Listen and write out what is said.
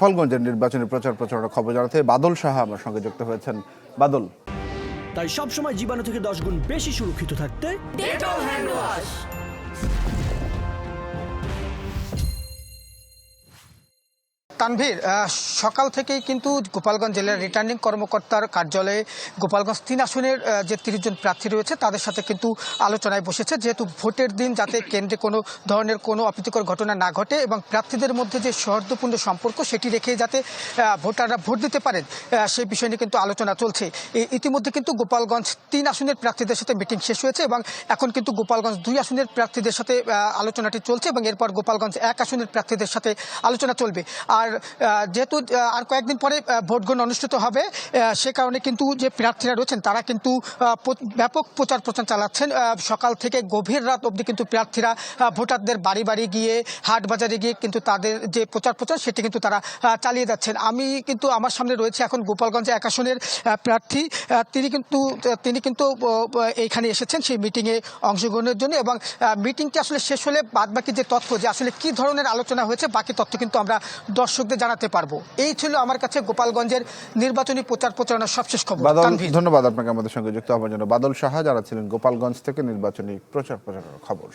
গোপালগঞ্জের নির্বাচনী প্রচারণার খবর জানাতে বাদল সাহা আমার সঙ্গে যুক্ত হয়েছেন। বাদল, তাই সবসময় জীবাণু থেকে 10 গুণ বেশি সুরক্ষিত থাকতে ডেটল হ্যান্ড ওয়াশ। তানভীর, সকাল থেকেই কিন্তু গোপালগঞ্জ জেলার রিটার্নিং কর্মকর্তার কার্যালয়ে গোপালগঞ্জ 3 আসনের যে 30 জন প্রার্থী রয়েছে তাদের সাথে কিন্তু আলোচনায় বসেছে, যেহেতু ভোটের দিন যাতে কেন্দ্রে কোনো ধরনের কোনো অপ্রীতিকর ঘটনা না ঘটে এবং প্রার্থীদের মধ্যে যে সৌহার্দ্যপূর্ণ সম্পর্ক সেটি রেখে যাতে ভোটাররা ভোট দিতে পারেন সেই বিষয় নিয়ে কিন্তু আলোচনা চলছে। ইতিমধ্যে কিন্তু গোপালগঞ্জ 3 আসনের প্রার্থীদের সাথে মিটিং শেষ হয়েছে এবং এখন কিন্তু গোপালগঞ্জ 2 আসনের প্রার্থীদের সাথে আলোচনাটি চলছে এবং এরপর গোপালগঞ্জ 1 আসনের প্রার্থীদের সাথে আলোচনা চলবে। আর যেহেতু আর কয়েকদিন পরে ভোট গ্রহণ অনুষ্ঠিত হবে, সে কারণে কিন্তু যে প্রার্থীরা রয়েছেন তারা কিন্তু ব্যাপক প্রচার চালাচ্ছেন। সকাল থেকে গভীর রাত অবধি কিন্তু প্রার্থীরা ভোটারদের বাড়ি বাড়ি গিয়ে হাট বাজারে গিয়ে কিন্তু তাদের যে প্রচার সেটি কিন্তু তারা চালিয়ে যাচ্ছেন। আমি কিন্তু আমার সামনে রয়েছে এখন গোপালগঞ্জে 1 আসনের প্রার্থী, তিনি কিন্তু এইখানে এসেছেন সেই মিটিংয়ে অংশগ্রহণের জন্য এবং মিটিংটি আসলে শেষ হলে বাদবাকি যে তথ্য যে আসলে কি ধরনের আলোচনা হয়েছে বাকি তথ্য কিন্তু আমরা দর্শকদের জানাতে পারবো। এই ছিল আমার কাছে গোপালগঞ্জের নির্বাচনী প্রচারণার সবশেষ খবর। ধন্যবাদ আপনাকে আমাদের সঙ্গে যুক্ত হওয়ার জন্য। বাদল সাহা যারা ছিলেন গোপালগঞ্জ থেকে নির্বাচনী প্রচারণার খবর।